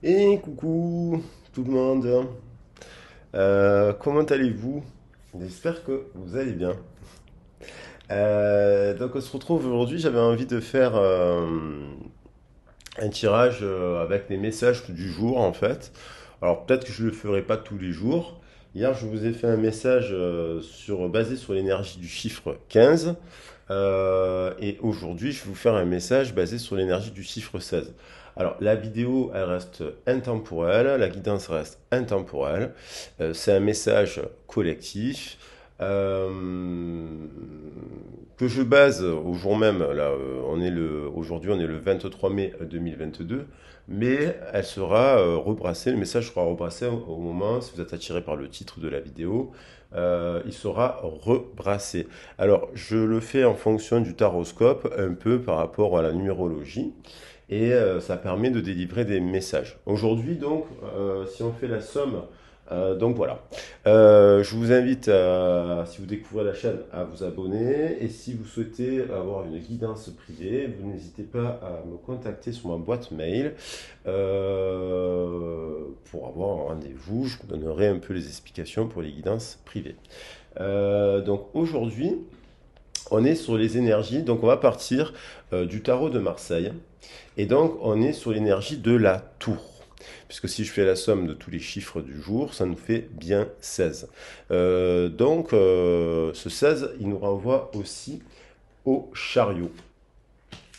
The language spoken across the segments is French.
Et coucou tout le monde. Comment allez-vous? J'espère que vous allez bien. Donc on se retrouve aujourd'hui, j'avais envie de faire un tirage avec les messages du jour en fait. Alors peut-être que je ne le ferai pas tous les jours. Hier je vous ai fait un message basé sur l'énergie du chiffre 15. Et aujourd'hui, je vais vous faire un message basé sur l'énergie du chiffre 16. Alors, la vidéo, elle reste intemporelle, la guidance reste intemporelle. C'est un message collectif euh, que je base au jour même. Là, aujourd'hui, on est le 23 mai 2022, mais elle sera rebrassée. Le message sera rebrassé au moment, si vous êtes attiré par le titre de la vidéo, il sera rebrassé. Alors, je le fais en fonction du taroscope, un peu par rapport à la numérologie, et ça permet de délivrer des messages. Aujourd'hui, donc, si on fait la somme, donc voilà. Je vous invite, si vous découvrez la chaîne, à vous abonner, et si vous souhaitez avoir une guidance privée, vous n'hésitez pas à me contacter sur ma boîte mail pour avoir un rendez-vous. Je vous donnerai un peu les explications pour les guidances privées. Donc aujourd'hui, on est sur les énergies, donc on va partir du tarot de Marseille, et donc on est sur l'énergie de la tour. Puisque si je fais la somme de tous les chiffres du jour, ça nous fait bien 16. Ce 16, il nous renvoie aussi au chariot.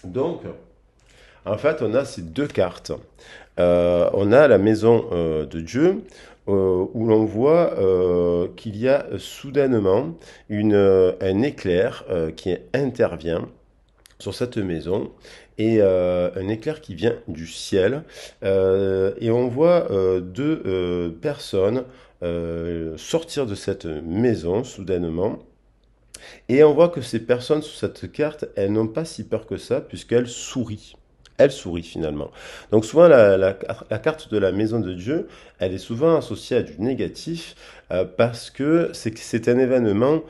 Donc, en fait, on a ces deux cartes. On a la maison de Dieu, où l'on voit qu'il y a soudainement un éclair qui intervient sur cette maison et un éclair qui vient du ciel. Et on voit deux personnes sortir de cette maison soudainement. Et on voit que ces personnes sur cette carte, elles n'ont pas si peur que ça, puisqu'elles sourient. Elle sourit finalement. Donc souvent la carte de la maison de Dieu, elle est souvent associée à du négatif parce que c'est un événement,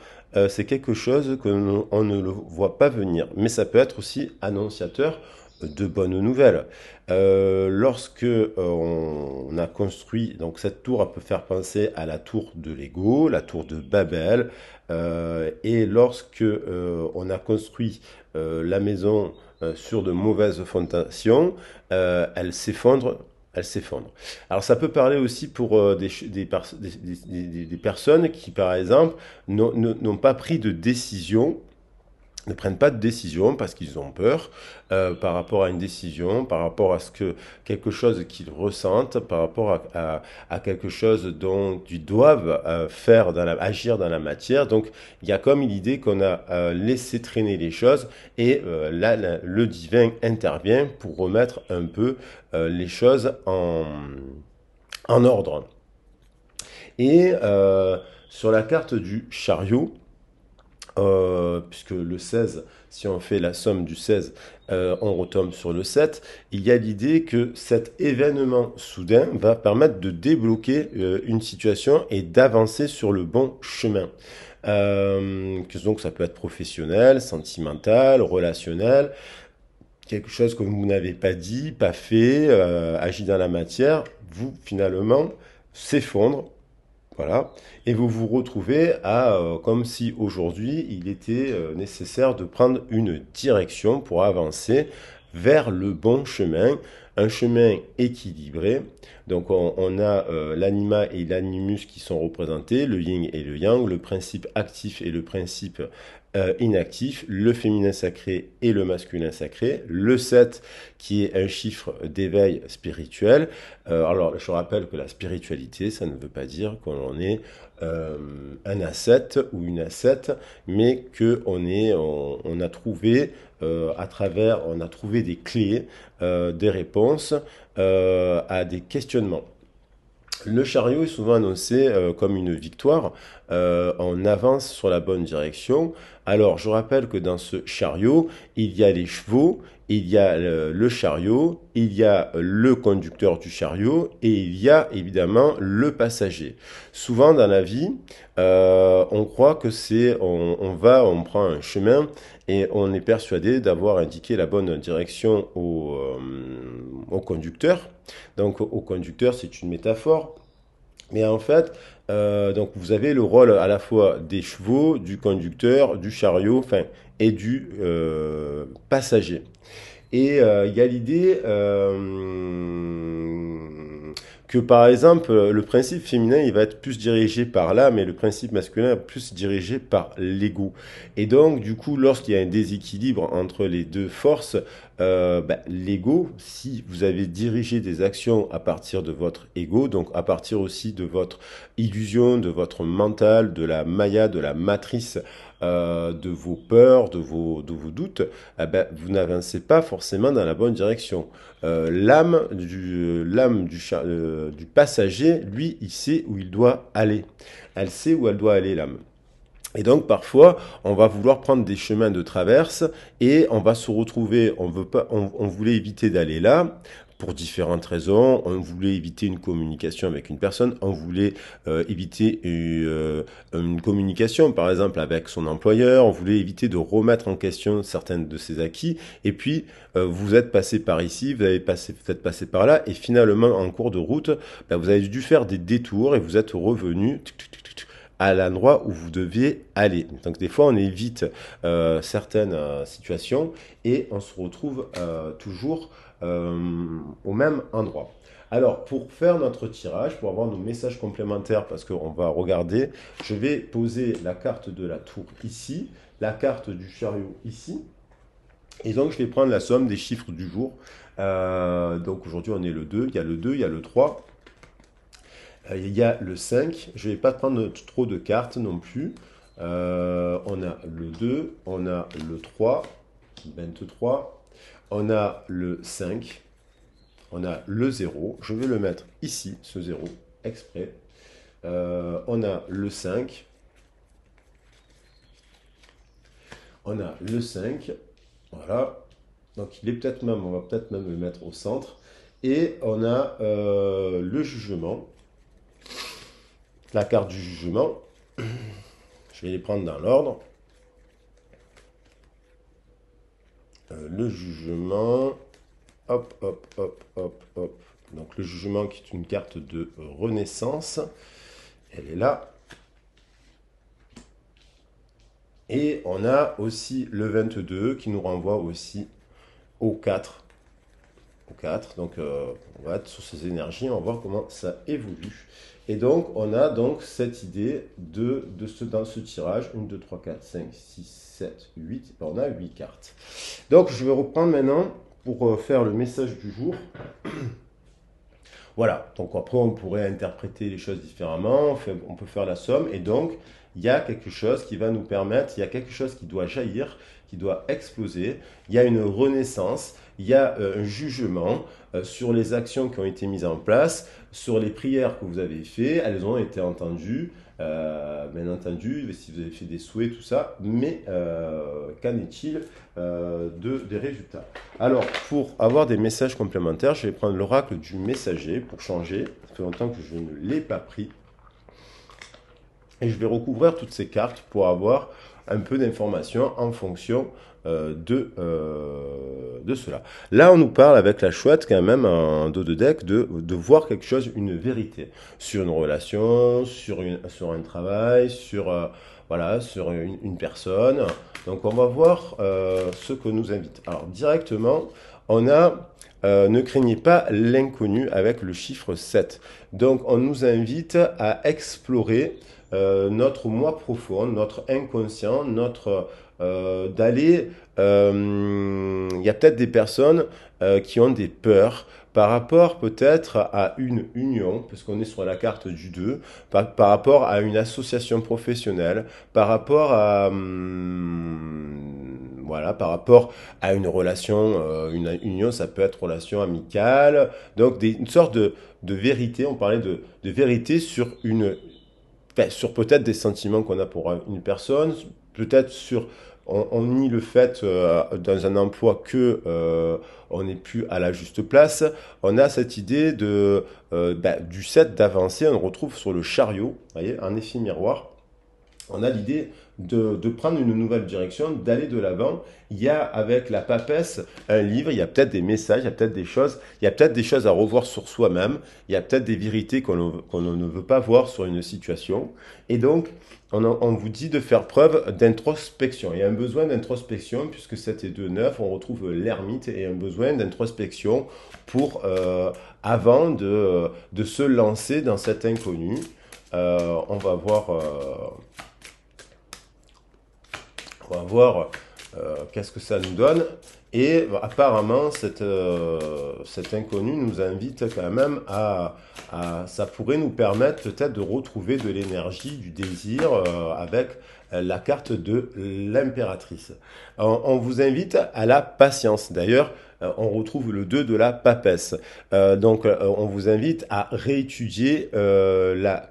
c'est quelque chose qu'on on ne le voit pas venir. Mais ça peut être aussi annonciateur de bonnes nouvelles. Lorsque on a construit, donc cette tour, elle peut faire penser à la tour de Lego, la tour de Babel, et lorsque on a construit la maison sur de mauvaises fondations, elle s'effondre. Elle s'effondre. Alors ça peut parler aussi pour des personnes qui, par exemple, n'ont pas pris de décision, ne prennent pas de décision parce qu'ils ont peur par rapport à une décision, par rapport à quelque chose qu'ils ressentent, par rapport à quelque chose dont ils doivent agir dans la matière. Donc il y a comme l'idée qu'on a laissé traîner les choses et le divin intervient pour remettre un peu les choses en ordre. Et sur la carte du chariot, puisque le 16, si on fait la somme du 16, on retombe sur le 7, il y a l'idée que cet événement soudain va permettre de débloquer une situation et d'avancer sur le bon chemin. Donc ça peut être professionnel, sentimental, relationnel, quelque chose que vous n'avez pas dit, pas fait, agi dans la matière, vous finalement s'effondre, voilà. Et vous vous retrouvez comme si aujourd'hui il était nécessaire de prendre une direction pour avancer vers le bon chemin, un chemin équilibré. Donc on a l'anima et l'animus qui sont représentés, le yin et le yang, le principe actif et le principe inactif, le féminin sacré et le masculin sacré, le 7 qui est un chiffre d'éveil spirituel. Alors je rappelle que la spiritualité, ça ne veut pas dire qu'on est un ascète ou une ascète, mais on a trouvé on a trouvé des clés, des réponses à des questionnements. Le chariot est souvent annoncé comme une victoire. On avance sur la bonne direction. Alors, je rappelle que dans ce chariot, il y a les chevaux, il y a le chariot, il y a le conducteur du chariot et il y a évidemment le passager. Souvent dans la vie, on croit que on prend un chemin et on est persuadé d'avoir indiqué la bonne direction au conducteur. Donc au conducteur, c'est une métaphore. Mais en fait, donc vous avez le rôle à la fois des chevaux, du conducteur, du chariot, enfin, et du passager. Et il y a l'idée que par exemple, le principe féminin, il va être plus dirigé par l'âme et le principe masculin est plus dirigé par l'ego. Et donc, du coup, lorsqu'il y a un déséquilibre entre les deux forces, l'ego, si vous avez dirigé des actions à partir de votre ego, donc à partir aussi de votre illusion, de votre mental, de la maya, de la matrice, de vos peurs, de vos doutes, vous n'avancez pas forcément dans la bonne direction. L'âme du passager, lui, il sait où il doit aller. Elle sait où elle doit aller, l'âme. Et donc parfois, on va vouloir prendre des chemins de traverse et on va se retrouver, on voulait éviter d'aller là pour différentes raisons. On voulait éviter une communication avec une personne, on voulait éviter une communication, par exemple avec son employeur, on voulait éviter de remettre en question certaines de ses acquis. Et puis vous êtes passé par ici, vous êtes passé par là, et finalement en cours de route, vous avez dû faire des détours et vous êtes revenu à l'endroit où vous deviez aller. Donc des fois, on évite certaines situations et on se retrouve toujours au même endroit. Alors, pour faire notre tirage, pour avoir nos messages complémentaires, parce qu'on va regarder, je vais poser la carte de la tour ici, la carte du chariot ici, et donc je vais prendre la somme des chiffres du jour. Donc aujourd'hui, on est le 2, il y a le 2, il y a le 3, il y a le 5, je ne vais pas prendre trop de cartes non plus. On a le 2, on a le 3, 23, on a le 5, on a le 0. Je vais le mettre ici, ce 0, exprès. On a le 5, on a le 5, voilà. Donc il est peut-être même, on va peut-être même le mettre au centre. Et on a le jugement. La carte du jugement, je vais les prendre dans l'ordre. Le jugement, hop, hop, hop, hop, hop. Donc le jugement qui est une carte de renaissance, elle est là. Et on a aussi le 22 qui nous renvoie aussi au 4. Au 4. Donc on va être sur ces énergies, on va voir comment ça évolue. Et donc, on a donc cette idée dans ce tirage, 1, 2, 3, 4, 5, 6, 7, 8, on a 8 cartes. Donc, je vais reprendre maintenant pour faire le message du jour. Voilà, donc après, on pourrait interpréter les choses différemment, on peut faire la somme, et donc, il y a quelque chose qui va nous permettre, il y a quelque chose qui doit jaillir, qui doit exploser, il y a une renaissance, il y a un jugement sur les actions qui ont été mises en place, sur les prières que vous avez faites, elles ont été entendues, bien entendu, si vous avez fait des souhaits, tout ça, mais qu'en est-il des résultats? Alors, pour avoir des messages complémentaires, je vais prendre l'oracle du messager pour changer, ça fait longtemps que je ne l'ai pas pris. Et je vais recouvrir toutes ces cartes pour avoir un peu d'informations en fonction de cela. Là, on nous parle avec la chouette quand même en dos de deck de voir quelque chose, une vérité sur une relation, sur un travail, voilà, sur une personne. Donc, on va voir ce que nous invite. Alors, directement, on a ne craignez pas l'inconnu avec le chiffre 7. Donc, on nous invite à explorer notre moi profond, notre inconscient, d'aller. Il y a peut-être des personnes qui ont des peurs par rapport peut-être à une union, parce qu'on est sur la carte du 2, par rapport à une association professionnelle, par rapport à voilà, par rapport à une relation, une union, ça peut être relation amicale, donc une sorte de vérité. On parlait de vérité sur sur peut-être des sentiments qu'on a pour une personne, peut-être sur on nie le fait dans un emploi que on n'est plus à la juste place. On a cette idée du 7 d'avancer, on le retrouve sur le chariot, vous voyez, un effet miroir. On a l'idée de prendre une nouvelle direction, d'aller de l'avant. Il y a avec la papesse un livre, il y a peut-être des messages, il y a peut-être des choses, il y a peut-être des choses à revoir sur soi-même, il y a peut-être des vérités qu'on ne veut pas voir sur une situation. Et donc, on vous dit de faire preuve d'introspection. Il y a un besoin d'introspection, puisque 7 et 2, 9, on retrouve l'ermite et un besoin d'introspection pour, avant de se lancer dans cet inconnu. On va voir, qu'est-ce que ça nous donne. Et apparemment, cet inconnu nous invite quand même ça pourrait nous permettre peut-être de retrouver de l'énergie, du désir avec la carte de l'impératrice. On vous invite à la patience. D'ailleurs, on retrouve le 2 de la papesse. Donc, on vous invite à réétudier la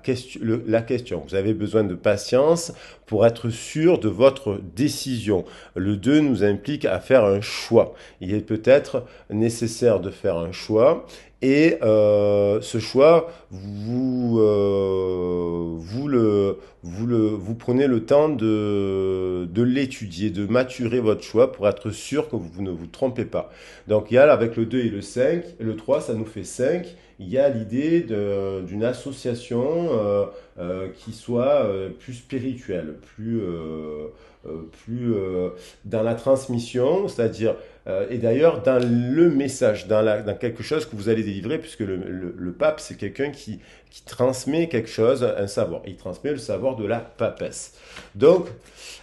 question. Vous avez besoin de patience pour être sûr de votre décision. Le 2 nous implique à faire un choix. Il est peut-être nécessaire de faire un choix. Et ce choix, vous prenez le temps de l'étudier, de maturer votre choix pour être sûr que vous ne vous trompez pas. Donc il y a avec le 2 et le 5, le 3 ça nous fait 5. Il y a l'idée d'une association qui soit plus spirituelle, plus dans la transmission, c'est-à-dire, et d'ailleurs dans le message, dans quelque chose que vous allez délivrer, puisque le pape, c'est quelqu'un qui transmet quelque chose, un savoir. Il transmet le savoir de la papesse. Donc,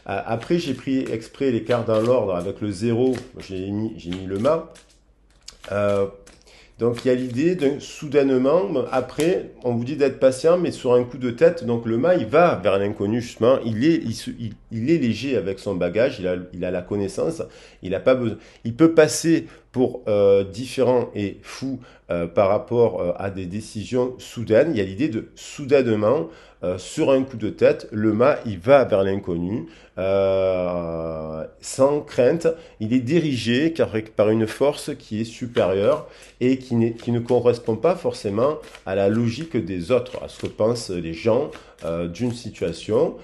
après, j'ai pris exprès les cartes dans l'ordre avec le 0, j'ai mis le mât. Donc il y a l'idée de soudainement, après, on vous dit d'être patient, mais sur un coup de tête, donc le mât, il va vers l'inconnu, justement, il est léger avec son bagage, il a la connaissance, il a pas besoin, il peut passer pour différent et fou par rapport à des décisions soudaines. Il y a l'idée de soudainement, sur un coup de tête, le mât, il va vers l'inconnu, sans crainte, il est dirigé par une force qui est supérieure et qui ne correspond pas forcément à la logique des autres, à ce que pensent les gens d'une situation.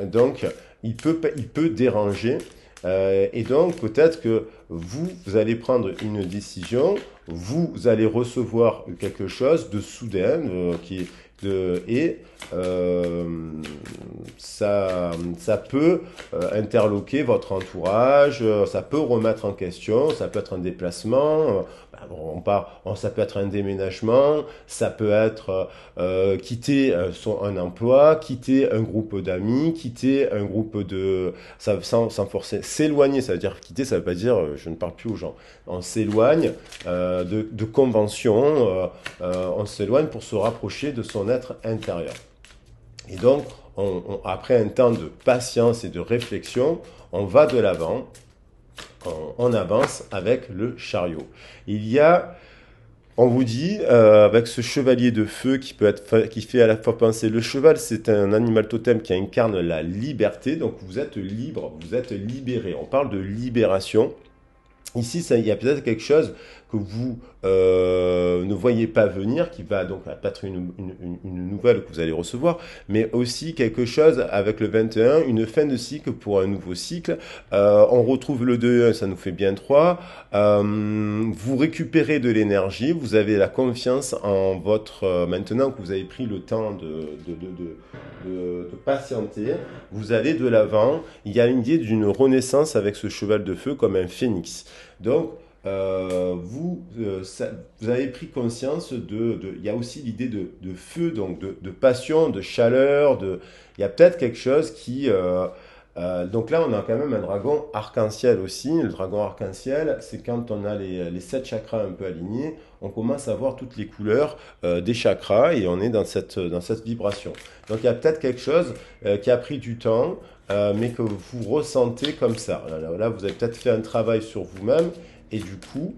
Donc, il peut déranger. Et donc, peut-être que vous allez prendre une décision, vous allez recevoir quelque chose de soudain et ça peut interloquer votre entourage, ça peut remettre en question, ça peut être un déplacement, ça peut être un déménagement, ça peut être quitter un emploi, quitter un groupe d'amis, quitter un groupe sans forcer, s'éloigner, ça veut dire quitter, ça veut pas dire je ne parle plus aux gens. On s'éloigne de conventions, on s'éloigne pour se rapprocher de son être intérieur. Et donc, après un temps de patience et de réflexion, on va de l'avant, on avance avec le chariot. On vous dit, avec ce chevalier de feu qui fait à la fois penser, le cheval, c'est un animal totem qui incarne la liberté, donc vous êtes libre, vous êtes libéré. On parle de libération. Ici, il y a peut-être quelque chose que vous ne voyez pas venir, qui va donc être une nouvelle que vous allez recevoir, mais aussi quelque chose avec le 21, une fin de cycle pour un nouveau cycle. On retrouve le 2, ça nous fait bien 3. Vous récupérez de l'énergie, vous avez la confiance en maintenant que vous avez pris le temps de patienter, vous allez de l'avant. Il y a une idée d'une renaissance avec ce cheval de feu comme un phénix. Donc, vous avez pris conscience il y a aussi l'idée de feu, donc de passion, de chaleur, il y a peut-être quelque chose qui... donc là, on a quand même un dragon arc-en-ciel aussi. Le dragon arc-en-ciel, c'est quand on a les 7 chakras un peu alignés, on commence à voir toutes les couleurs des chakras et on est dans cette vibration. Donc il y a peut-être quelque chose qui a pris du temps, mais que vous ressentez comme ça. Là, vous avez peut-être fait un travail sur vous-même et du coup,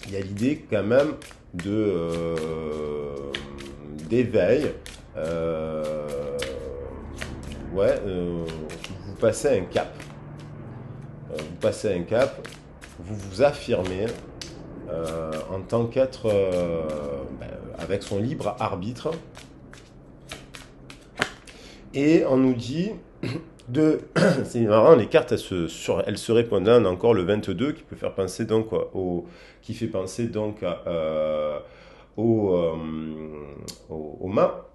il y a l'idée quand même d'éveil. Vous passez un cap. Vous vous affirmez en tant qu'être avec son libre arbitre. Et on nous dit c'est marrant, les cartes elles se répondent. Là, on a encore le 22 qui peut faire penser donc qui fait penser donc au, euh, au mât.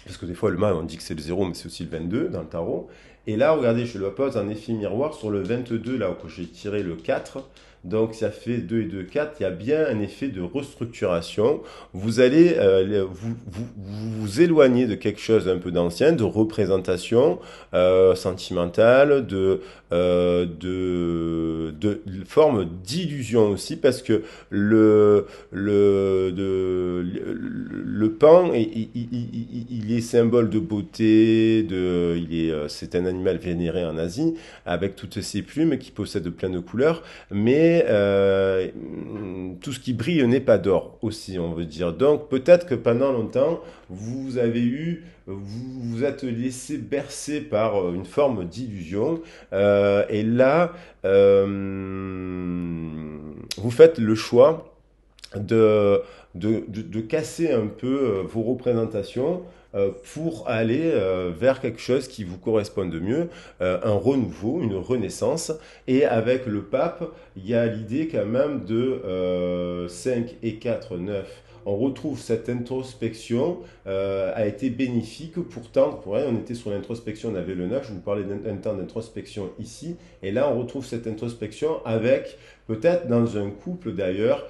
Parce que des fois, le mât, on dit que c'est le 0, mais c'est aussi le 22 dans le tarot. Et là, regardez, je le pose en effet miroir sur le 22, là où j'ai tiré le 4. Donc, ça fait 2 et 2, 4. Il y a bien un effet de restructuration. Vous allez vous éloigner de quelque chose un peu d'ancien, de représentation sentimentale, de forme d'illusion aussi, parce que le pan, il est symbole de beauté, c'est un animal vénéré en Asie, avec toutes ses plumes qui possède plein de couleurs, mais tout ce qui brille n'est pas d'or aussi, on veut dire. Donc peut-être que pendant longtemps, vous vous êtes laissé bercer par une forme d'illusion, et là, vous faites le choix de casser un peu vos représentations pour aller vers quelque chose qui vous corresponde de mieux, un renouveau, une renaissance. Et avec le pape, il y a l'idée quand même de 5 et 4, 9. On retrouve cette introspection a été bénéfique. Pourtant, pour elle, on était sur l'introspection, on avait le 9, je vous parlais d'un temps d'introspection ici, et là on retrouve cette introspection avec, peut-être dans un couple d'ailleurs,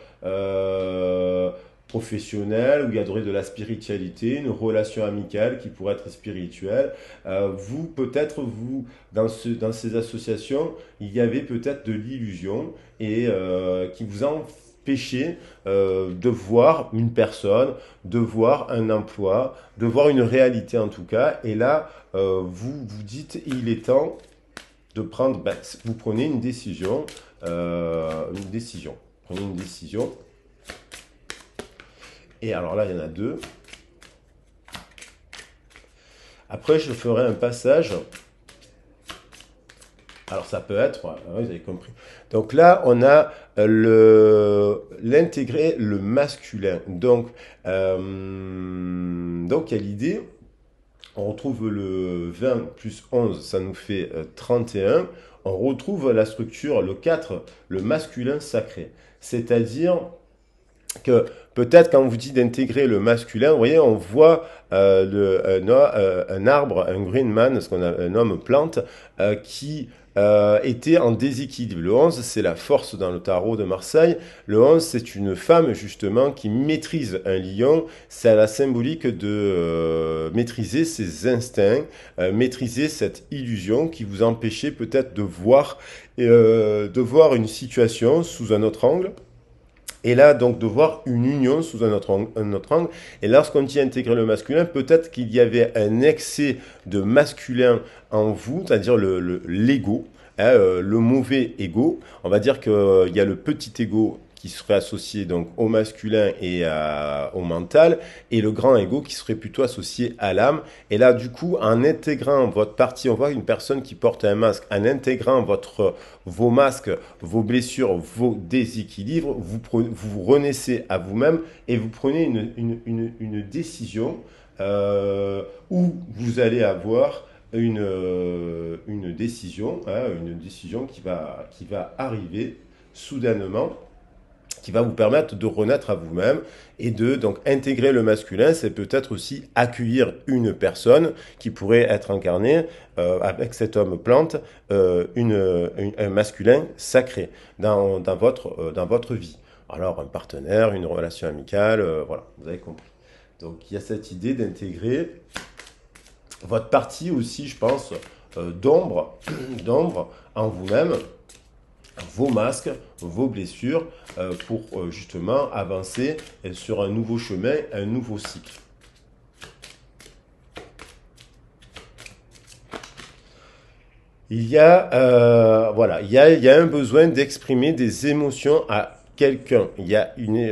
professionnel, où il y aurait de la spiritualité, une relation amicale qui pourrait être spirituelle. Dans ces associations, il y avait peut-être de l'illusion et qui vous empêchait de voir une personne, de voir un emploi, de voir une réalité en tout cas. Et là, vous vous dites, il est temps de prendre, vous prenez une décision, prenez une décision. Et alors là, il y en a deux. Après, je ferai un passage. Alors ça peut être, vous avez compris. Donc là, on a l'intégrer le masculin. Donc il y a l'idée, on retrouve le 20 plus 11, ça nous fait 31. On retrouve la structure, le 4, le masculin sacré. C'est-à-dire que peut-être quand on vous dit d'intégrer le masculin, vous voyez, on voit un arbre, un green man, ce qu'on a un homme plante, qui était en déséquilibre. Le 11, c'est la force dans le tarot de Marseille. Le 11, c'est une femme justement qui maîtrise un lion. C'est la symbolique de maîtriser ses instincts, maîtriser cette illusion qui vous empêchait peut-être de voir une situation sous un autre angle. Et là, donc, de voir une union sous un autre angle. Et lorsqu'on dit intégrer le masculin, peut-être qu'il y avait un excès de masculin en vous, c'est-à-dire l'ego, hein, le mauvais ego. On va dire qu'il y a le petit ego qui serait associé donc au masculin et au mental, et le grand ego qui serait plutôt associé à l'âme. Et là, du coup, en intégrant votre partie, on voit une personne qui porte un masque, en intégrant vos masques, vos blessures, vos déséquilibres, vous renaissez à vous-même et vous prenez une décision où vous allez avoir une décision, hein, une décision qui va arriver soudainement, qui va vous permettre de renaître à vous-même et de donc intégrer le masculin. C'est peut-être aussi accueillir une personne qui pourrait être incarnée avec cet homme plante, un masculin sacré dans votre vie. Alors un partenaire, une relation amicale, voilà, vous avez compris. Donc il y a cette idée d'intégrer votre partie aussi, je pense, d'ombre en vous-même, vos masques, vos blessures, pour justement avancer sur un nouveau chemin, un nouveau cycle. Il y a, il y a un besoin d'exprimer des émotions à quelqu'un,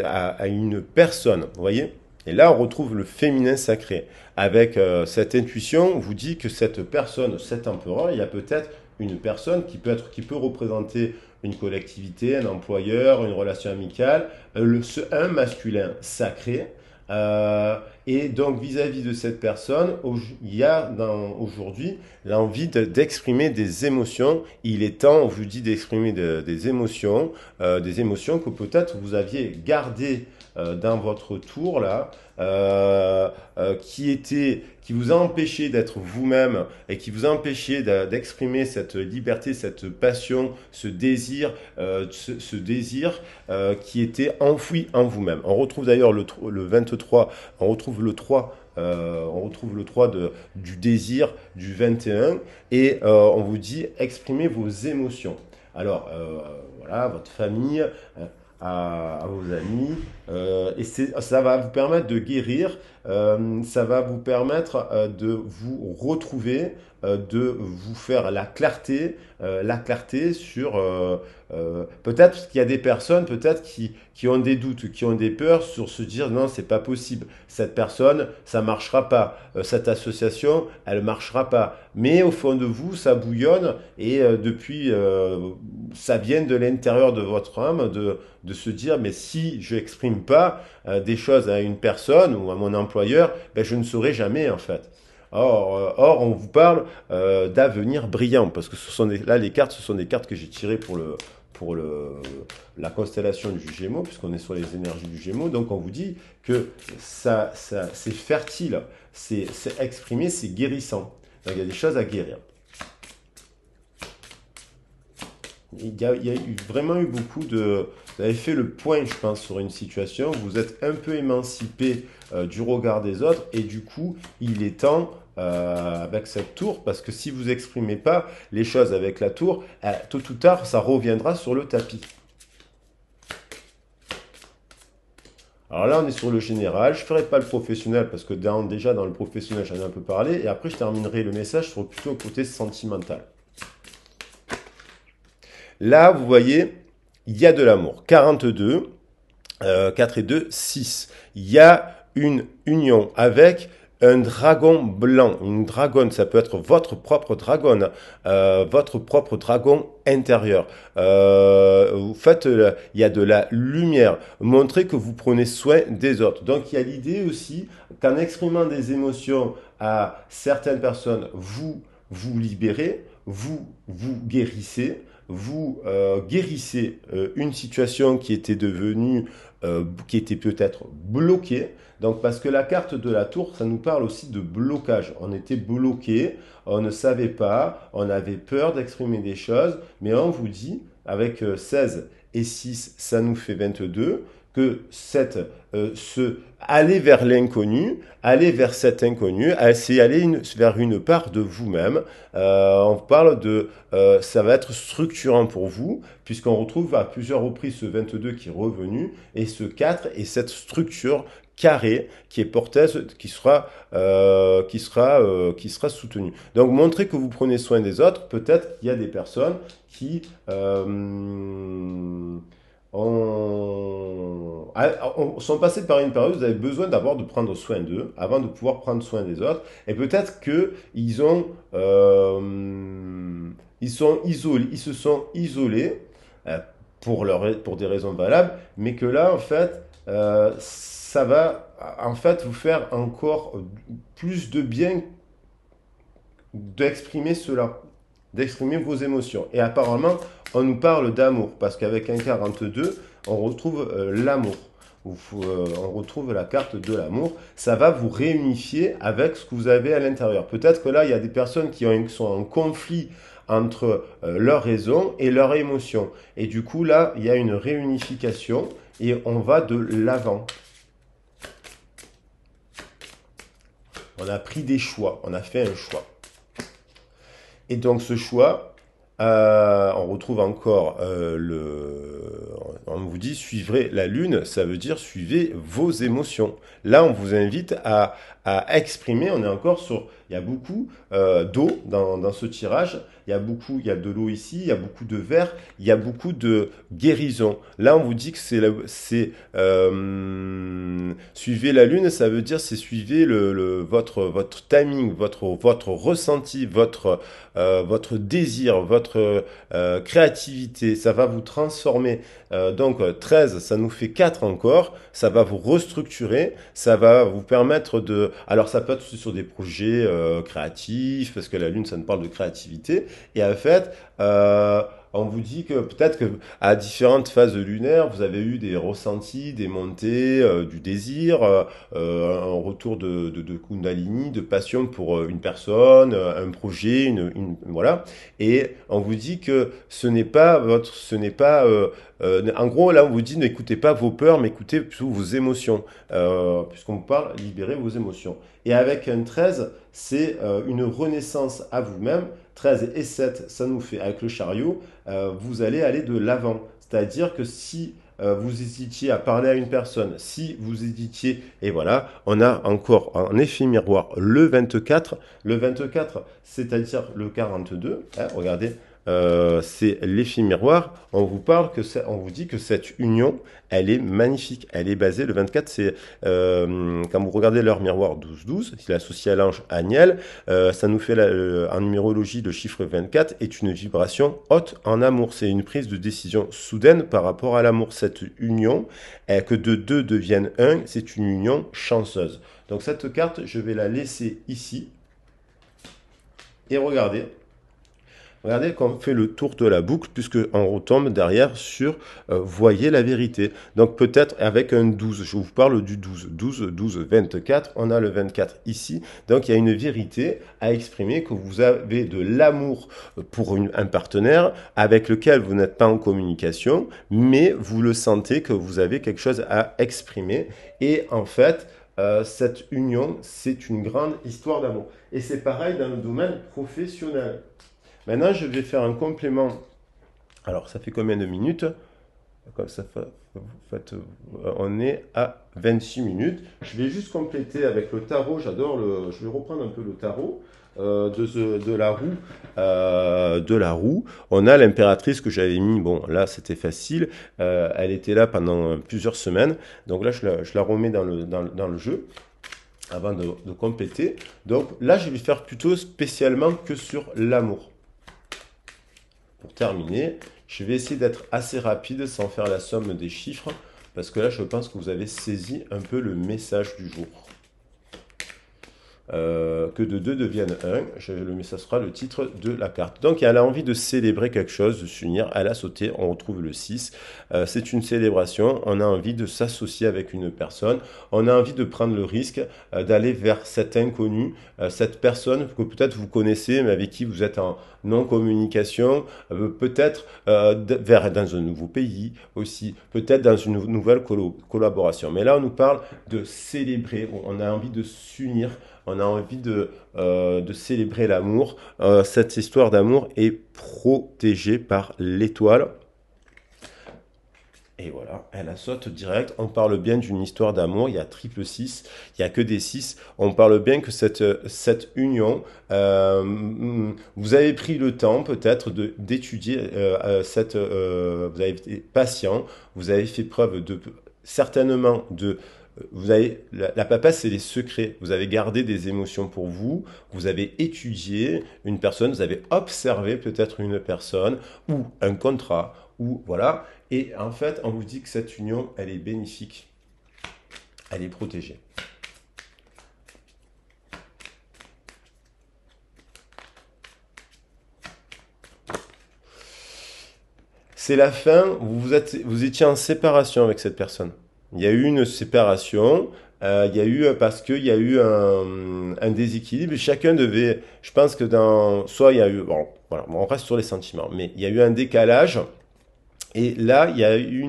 à une personne, vous voyez? Et là, on retrouve le féminin sacré. Avec cette intuition, on vous dit que cette personne, cet empereur, il y a peut-être une personne qui peut représenter une collectivité, un employeur, une relation amicale, un masculin sacré, Et donc, vis-à-vis de cette personne, il y a aujourd'hui l'envie d'exprimer des émotions. Il est temps, on vous dit, d'exprimer des émotions que peut-être vous aviez gardées dans votre tour là, qui vous a empêché d'être vous-même et qui vous a empêché d'exprimer cette liberté, cette passion, ce désir qui était enfoui en vous-même. On retrouve d'ailleurs le 23, on retrouve le 3 du désir du 21 et on vous dit exprimez vos émotions. Alors, voilà, votre famille, à vos amis, et ça va vous permettre de guérir, ça va vous permettre de vous retrouver, de vous faire la clarté sur peut-être qu'il y a des personnes peut-être qui ont des doutes, qui ont des peurs sur se dire non, c'est pas possible, cette personne, ça marchera pas, cette association, elle marchera pas. Mais au fond de vous, ça bouillonne et ça vient de l'intérieur de votre âme de se dire mais si je n'exprime pas des choses à une personne ou à mon employeur, ben, je ne saurai jamais en fait. Or, on vous parle d'avenir brillant, parce que là, les cartes, ce sont des cartes que j'ai tirées pour la constellation du Gémeaux, puisqu'on est sur les énergies du Gémeaux. Donc, on vous dit que c'est fertile, c'est exprimé, c'est guérissant. Donc, il y a des choses à guérir. Il y a vraiment eu beaucoup de... Vous avez fait le point, je pense, sur une situation. Vous êtes un peu émancipé du regard des autres. Et du coup, il est temps, avec cette tour, parce que si vous n'exprimez pas les choses avec la tour, tôt ou tard, ça reviendra sur le tapis. Alors là, on est sur le général. Je ne ferai pas le professionnel, parce que déjà dans le professionnel, j'en ai un peu parlé. Et après, je terminerai le message sur plutôt le côté sentimental. Là, vous voyez, il y a de l'amour. 42, 4 et 2, 6. Il y a une union avec un dragon blanc. Une dragonne, ça peut être votre propre dragonne, votre propre dragon intérieur. Vous faites, il y a de la lumière. Montrez que vous prenez soin des autres. Donc, il y a l'idée aussi qu'en exprimant des émotions à certaines personnes, vous vous libérez, vous guérissez, vous guérissez une situation qui était devenue, qui était peut-être bloquée. Donc, parce que la carte de la tour, ça nous parle aussi de blocage. On était bloqué, on ne savait pas, on avait peur d'exprimer des choses, mais on vous dit, avec 16 et 6, ça nous fait 22, que aller vers l'inconnu, aller vers cet inconnu, c'est aller vers une part de vous-même. On parle ça va être structurant pour vous, puisqu'on retrouve à plusieurs reprises ce 22 qui est revenu, et ce 4 et cette structure carrée qui est porteuse, qui sera soutenue. Donc, montrez que vous prenez soin des autres. Peut-être qu'il y a des personnes qui sont passés par une période où vous avez besoin d'abord de prendre soin d'eux avant de pouvoir prendre soin des autres. Et peut-être qu'ils ils se sont isolés pour des raisons valables, mais que là, en fait, ça va en fait vous faire encore plus de bien d'exprimer cela, d'exprimer vos émotions. Et apparemment, on nous parle d'amour, parce qu'avec un 42, on retrouve l'amour. On retrouve la carte de l'amour. Ça va vous réunifier avec ce que vous avez à l'intérieur. Peut-être que là, il y a des personnes qui sont en conflit entre leur raison et leur émotion. Et du coup, là, il y a une réunification et on va de l'avant. On a pris des choix, on a fait un choix. Et donc ce choix, on retrouve encore on vous dit suivrez la lune, ça veut dire suivez vos émotions. Là, on vous invite à à exprimer. On est encore sur, il y a beaucoup d'eau dans ce tirage. Il y a de l'eau ici, il y a beaucoup de verre, il y a beaucoup de guérison. Là, on vous dit que suivez la lune, ça veut dire c'est suivez votre timing, votre ressenti, votre désir, votre créativité. Ça va vous transformer. Donc 13, ça nous fait 4 encore. Ça va vous restructurer, ça va vous permettre de... Alors ça peut être aussi sur des projets créatifs, parce que la lune, ça nous parle de créativité. Et en fait, on vous dit que peut-être que à différentes phases lunaires, vous avez eu des ressentis, des montées, du désir, un retour de Kundalini, de passion pour une personne, un projet, voilà. Et on vous dit que en gros, là, on vous dit n'écoutez pas vos peurs, mais écoutez plutôt vos émotions, puisqu'on vous parle libérez vos émotions. Et avec un 13, c'est une renaissance à vous-même. 13 et 7, ça nous fait, avec le chariot, vous allez aller de l'avant. C'est-à-dire que si vous hésitiez à parler à une personne, si vous hésitiez, et voilà, on a encore en effet miroir le 24. Le 24, c'est-à-dire le 42, hein, regardez, c'est l'effet miroir. On vous dit que cette union, elle est magnifique. Elle est basée, le 24, c'est quand vous regardez l'heure miroir 12-12, c'est associé à l'ange Aniel. Ça nous fait en numérologie, le chiffre 24 est une vibration haute en amour. C'est une prise de décision soudaine par rapport à l'amour. Cette union, que de deux deviennent un, c'est une union chanceuse. Donc cette carte, je vais la laisser ici. Et regardez. Regardez quand on fait le tour de la boucle, puisqu'on retombe derrière sur voyez la vérité. Donc peut-être avec un 12, je vous parle du 12. 12, 12, 24, on a le 24 ici. Donc il y a une vérité à exprimer, que vous avez de l'amour pour un partenaire avec lequel vous n'êtes pas en communication, mais vous le sentez que vous avez quelque chose à exprimer. Et en fait, cette union, c'est une grande histoire d'amour. Et c'est pareil dans le domaine professionnel. Maintenant, je vais faire un complément. Alors, ça fait combien de minutes? Comme ça, on est à 26 minutes. Je vais juste compléter avec le tarot. Je vais reprendre un peu le tarot de la roue. On a l'impératrice que j'avais mis. Bon, là, c'était facile. Elle était là pendant plusieurs semaines. Donc là, je la remets dans le jeu avant de compléter. Donc là, je vais faire plutôt spécialement que sur l'amour. Pour terminer, je vais essayer d'être assez rapide sans faire la somme des chiffres, parce que là, je pense que vous avez saisi un peu le message du jour. Que de deux deviennent un, ça sera le titre de la carte. Donc elle a envie de célébrer quelque chose, de s'unir, elle a sauté, on retrouve le 6. C'est une célébration, on a envie de s'associer avec une personne, on a envie de prendre le risque d'aller vers cet inconnu, cette personne que peut-être vous connaissez, mais avec qui vous êtes en non-communication, peut-être dans un nouveau pays aussi, peut-être dans une nouvelle collaboration. Mais là, on nous parle de célébrer, on a envie de s'unir, on a envie de célébrer l'amour. Cette histoire d'amour est protégée par l'étoile. Et voilà, elle a saute direct. On parle bien d'une histoire d'amour. Il y a triple 6, il n'y a que des 6. On parle bien que cette union, vous avez pris le temps peut-être d'étudier vous avez été patient, vous avez fait preuve certainement de... la papesse, c'est les secrets. Vous avez gardé des émotions pour vous, vous avez étudié une personne, vous avez observé peut-être une personne ou un contrat, ou voilà. Et en fait, on vous dit que cette union, elle est bénéfique, elle est protégée. C'est la fin, vous étiez en séparation avec cette personne. Il y a eu une séparation, il y a eu, parce qu'il y a eu un déséquilibre. Chacun devait, je pense que soit il y a eu, bon, voilà, on reste sur les sentiments, mais il y a eu un décalage. Et là, il y a eu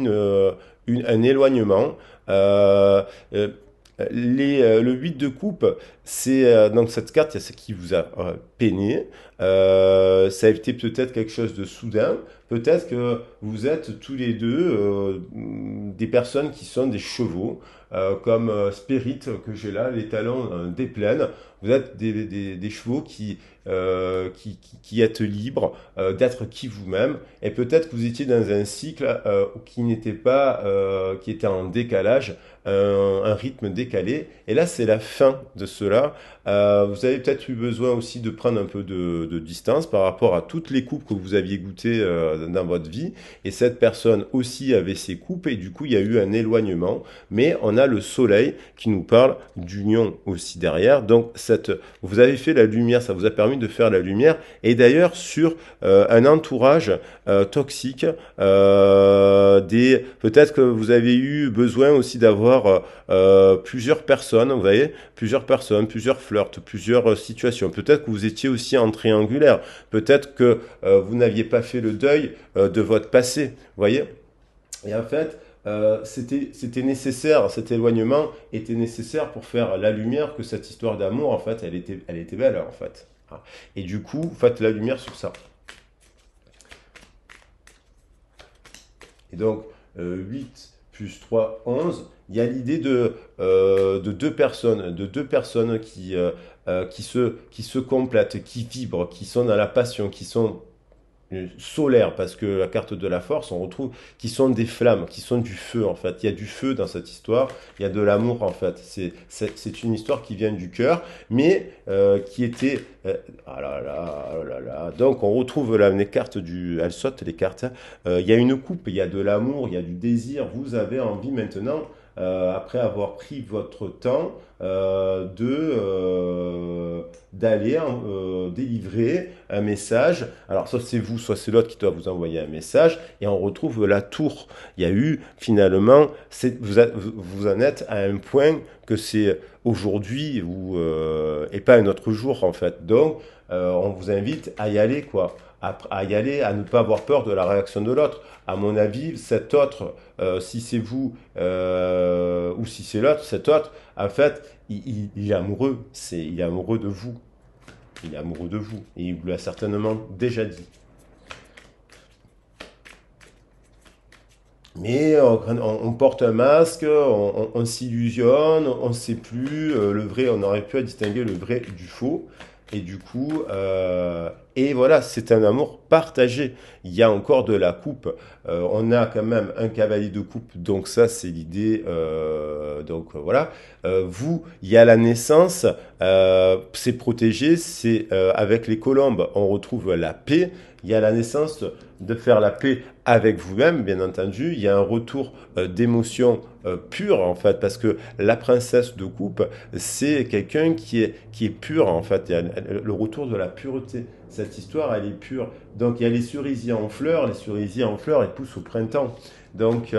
un éloignement. Le 8 de coupe, c'est donc cette carte, c'est ce qui vous a peiné. Ça a été peut-être quelque chose de soudain, peut-être que vous êtes tous les deux des personnes qui sont des chevaux, comme Spirit que j'ai là, les talons des plaines. Vous êtes des chevaux qui êtes libres d'être qui vous-même. Et peut-être que vous étiez dans un cycle qui n'était pas, qui était en décalage, un rythme décalé. Et là, c'est la fin de cela. Vous avez peut-être eu besoin aussi de prendre un peu de distance par rapport à toutes les coupes que vous aviez goûtées dans votre vie. Et cette personne aussi avait ses coupes et du coup, il y a eu un éloignement. Mais on a le soleil qui nous parle d'union aussi derrière. Donc, vous avez fait la lumière, ça vous a permis de faire la lumière. Et d'ailleurs, sur un entourage toxique, peut-être que vous avez eu besoin aussi d'avoir plusieurs personnes, vous voyez, plusieurs personnes, plusieurs flirts, plusieurs situations. Peut-être que vous étiez aussi en triangulaire. Peut-être que vous n'aviez pas fait le deuil de votre passé, vous voyez. Et en fait, c'était nécessaire, cet éloignement était nécessaire pour faire la lumière que cette histoire d'amour, en fait, elle était belle, en fait. Et du coup, faites la lumière sur ça. Et donc, 8 plus 3, 11. Il y a l'idée de deux personnes qui se complètent, qui vibrent, qui sont dans la passion, qui sont solaires, parce que la carte de la force, on retrouve, qui sont des flammes, qui sont du feu, en fait. Il y a du feu dans cette histoire, il y a de l'amour, en fait. C'est une histoire qui vient du cœur, mais qui était... ah là là, oh là là. Donc, on retrouve là les cartes elles sautent les cartes. Il y a une coupe, il y a de l'amour, il y a du désir. Vous avez envie maintenant, après avoir pris votre temps, d'aller délivrer un message. Alors, soit c'est vous, soit c'est l'autre qui doit vous envoyer un message. Et on retrouve la tour. Il y a eu, finalement, vous en êtes à un point que c'est aujourd'hui et pas un autre jour, en fait. Donc, on vous invite à y aller, quoi. À y aller, à ne pas avoir peur de la réaction de l'autre. À mon avis, cet autre, si c'est vous ou si c'est l'autre, cet autre, en fait, il est amoureux. Il est amoureux de vous. Il est amoureux de vous. Et il vous l'a certainement déjà dit. Mais on porte un masque, on s'illusionne, on ne sait plus le vrai, on aurait pu distinguer le vrai du faux. Et du coup, et voilà, c'est un amour partagé. Il y a encore de la coupe. On a quand même un cavalier de coupe, donc ça c'est l'idée. Voilà. Vous, il y a la naissance, c'est protégé, c'est avec les colombes, on retrouve la paix. Il y a la naissance de faire la paix avec vous-même, bien entendu. Il y a un retour d'émotion pure, en fait, parce que la princesse de coupe, c'est quelqu'un qui est pur, en fait. Il y a le retour de la pureté. Cette histoire, elle est pure. Donc, il y a les cerisiers en fleurs. Les cerisiers en fleurs, ils poussent au printemps. Donc,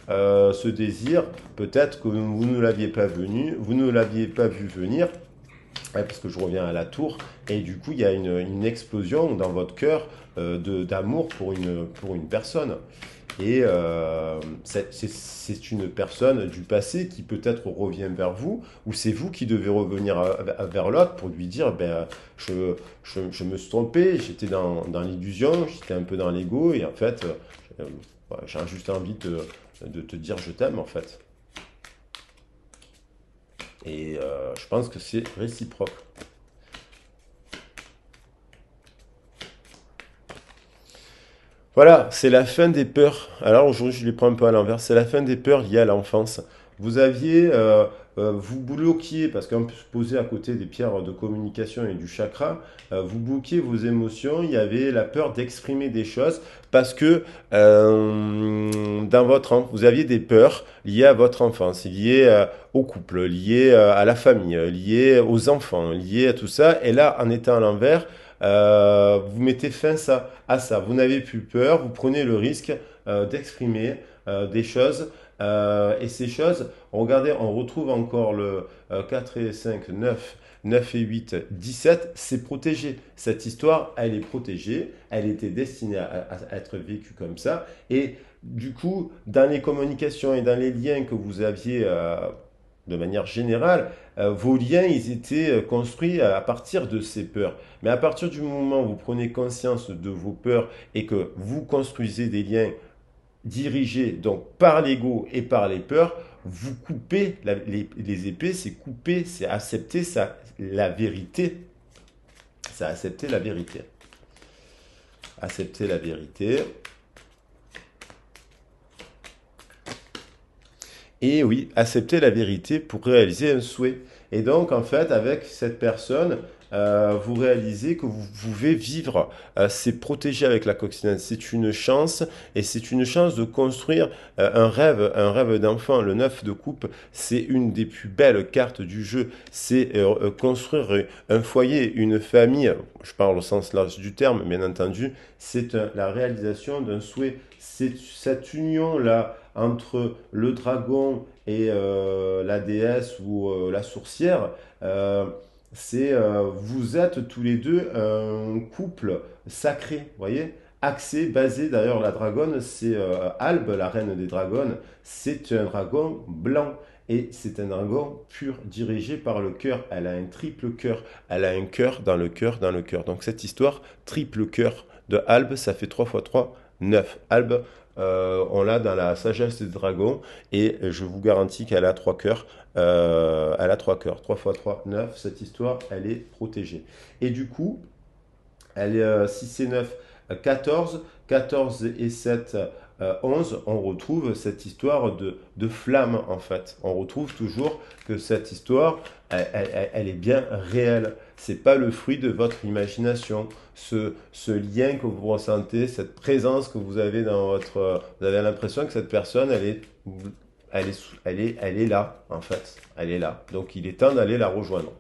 ce désir, peut-être que vous ne l'aviez pas vous ne l'aviez pas vu venir. Ouais, parce que je reviens à la tour, et du coup, il y a une explosion dans votre cœur d'amour pour une personne. Et c'est une personne du passé qui peut-être revient vers vous, ou c'est vous qui devez revenir vers l'autre pour lui dire, ben, je me suis trompé, j'étais dans l'illusion, j'étais un peu dans l'ego, et en fait, j'ai juste envie de te dire je t'aime, en fait. Et je pense que c'est réciproque. Voilà, c'est la fin des peurs. Alors aujourd'hui, je les prends un peu à l'envers. C'est la fin des peurs liées à l'enfance. Vous bloquiez, parce qu'on peut se poser à côté des pierres de communication et du chakra, vous bloquiez vos émotions. Il y avait la peur d'exprimer des choses parce que vous aviez des peurs liées à votre enfance, liées au couple, liées à la famille, liées aux enfants, liées à tout ça. Et là, en étant à l'envers, vous mettez fin à ça. Vous n'avez plus peur, vous prenez le risque d'exprimer des choses. Et ces choses, regardez, on retrouve encore le 4 et 5, 9, 9 et 8, 17, c'est protégé. Cette histoire, elle est protégée, elle était destinée à être vécue comme ça. Et du coup, dans les communications et dans les liens que vous aviez de manière générale, vos liens, ils étaient construits à partir de ces peurs. Mais à partir du moment où vous prenez conscience de vos peurs et que vous construisez des liens dirigés donc par l'ego et par les peurs, vous coupez les épées, c'est couper, c'est accepter la vérité. C'est accepter la vérité. Accepter la vérité. Et oui, accepter la vérité pour réaliser un souhait. Et donc, en fait, avec cette personne, vous réalisez que vous pouvez vivre. C'est protégé avec la coccinelle. C'est une chance, et c'est une chance de construire un rêve d'enfant. Le 9 de coupe, c'est une des plus belles cartes du jeu. C'est construire un foyer, une famille. Je parle au sens large du terme, bien entendu. C'est la réalisation d'un souhait. C'est cette union-là entre le dragon et la déesse ou la sourcière, vous êtes tous les deux un couple sacré, vous voyez, axé, basé, d'ailleurs la dragonne, c'est Albe, la reine des dragons, c'est un dragon blanc. Et c'est un dragon pur, dirigé par le cœur. Elle a un triple cœur. Elle a un cœur dans le cœur, dans le cœur. Donc cette histoire, triple cœur de Albe, ça fait 3 x 3, 9. Albe, on l'a dans la sagesse des dragons, et je vous garantis qu'elle a 3 cœurs. Elle a 3 cœurs. 3 x 3, 9. Cette histoire, elle est protégée. Et du coup, elle est 6 et 9, 14. 14 et 7, 11. On retrouve cette histoire de flamme, en fait. On retrouve toujours que cette histoire, elle est bien réelle. C'est pas le fruit de votre imagination. Ce lien que vous ressentez, cette présence que vous avez dans votre... Vous avez l'impression que cette personne, elle est là, en fait. Elle est là. Donc, il est temps d'aller la rejoindre.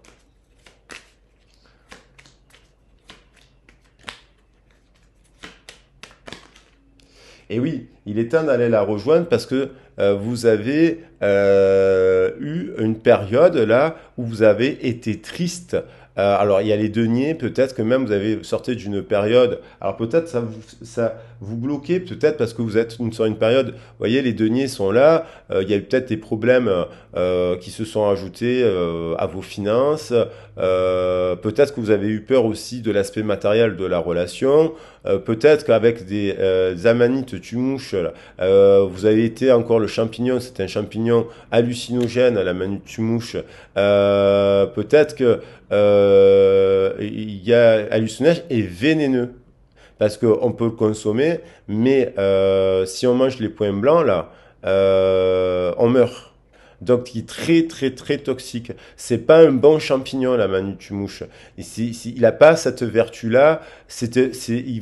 Et oui, il est temps d'aller la rejoindre parce que vous avez eu une période là où vous avez été triste. Alors il y a les deniers, peut-être que même vous avez sorti d'une période. Alors peut-être ça vous bloquez, peut-être parce que vous êtes sur une période. Vous voyez, les deniers sont là. Il y a eu peut-être des problèmes qui se sont ajoutés à vos finances. Peut-être que vous avez eu peur aussi de l'aspect matériel de la relation. Peut-être qu'avec des amanites tumouches, vous avez été encore le champignon, c'est un champignon hallucinogène, la manite tumouche. Peut-être que il y a hallucinogène et vénéneux. Parce qu'on peut le consommer, mais si on mange les points blancs, là, on meurt. Donc, il est très, très, très toxique. C'est pas un bon champignon, la manutumouche. Il n'a pas cette vertu-là. Il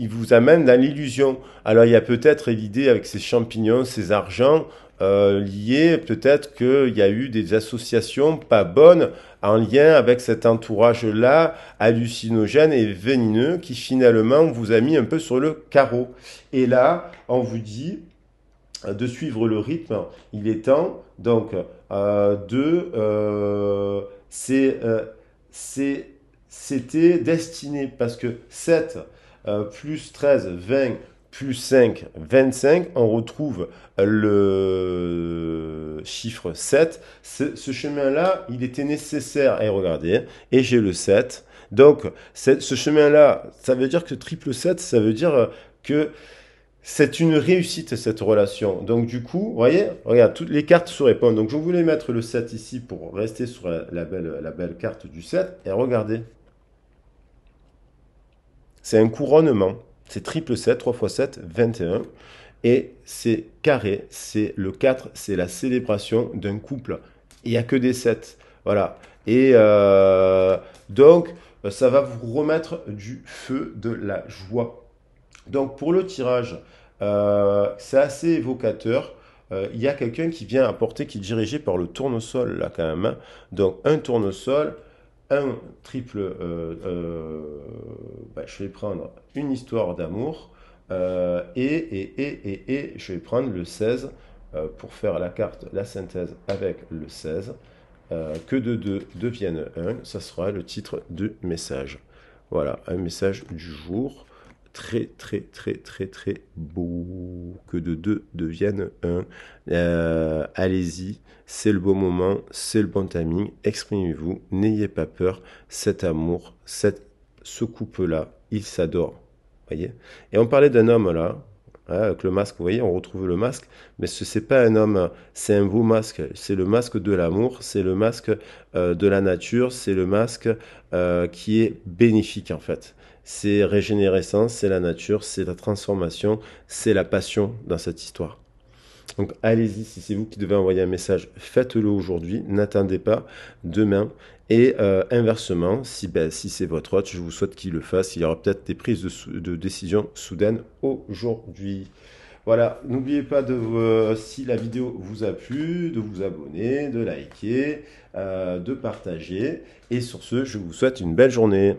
vous amène dans l'illusion. Alors, il y a peut-être l'idée avec ces champignons, ces argents, liés, peut-être qu'il y a eu des associations pas bonnes en lien avec cet entourage-là, hallucinogène et vénineux, qui finalement vous a mis un peu sur le carreau. Et là, on vous dit de suivre le rythme. Il est temps donc c'était destiné parce que 7 plus 13, 20 plus 5, 25, on retrouve le chiffre 7. Ce chemin-là, il était nécessaire. Et regardez, et j'ai le 7. Donc, ce chemin-là, ça veut dire que triple 7, ça veut dire que c'est une réussite, cette relation. Donc, du coup, vous voyez, regarde, toutes les cartes se répondent. Donc, je voulais mettre le 7 ici pour rester sur la belle carte du 7. Et regardez, c'est un couronnement. C'est triple 7, 3 x 7, 21. Et c'est carré, c'est le 4, c'est la célébration d'un couple. Il n'y a que des 7. Voilà. Et donc, ça va vous remettre du feu, de la joie. Donc, pour le tirage, c'est assez évocateur. Il y a quelqu'un qui vient apporter, qui est dirigé par le tournesol, là, quand même, hein. Donc, un tournesol, un triple. Je vais prendre une histoire d'amour. Et je vais prendre le 16 pour faire la carte, la synthèse avec le 16. Que de 2 deviennent 1, ça sera le titre du message. Voilà, un message du jour. très, très, très, très, très beau. Que de deux deviennent un. Allez-y, c'est le bon moment, c'est le bon timing. Exprimez-vous, n'ayez pas peur. Cet amour, ce couple-là, ils s'adorent. Voyez. Et on parlait d'un homme là, avec le masque, vous voyez, on retrouve le masque, mais ce n'est pas un homme, c'est un beau masque, c'est le masque de l'amour, c'est le masque de la nature, c'est le masque qui est bénéfique en fait. C'est régénérescence, c'est la nature, c'est la transformation, c'est la passion dans cette histoire. Donc allez-y, si c'est vous qui devez envoyer un message, faites-le aujourd'hui, n'attendez pas demain. Et inversement, si c'est votre hôte, je vous souhaite qu'il le fasse. Il y aura peut-être des prises de décision soudaines aujourd'hui. Voilà, n'oubliez pas si la vidéo vous a plu, de vous abonner, de liker, de partager. Et sur ce, je vous souhaite une belle journée.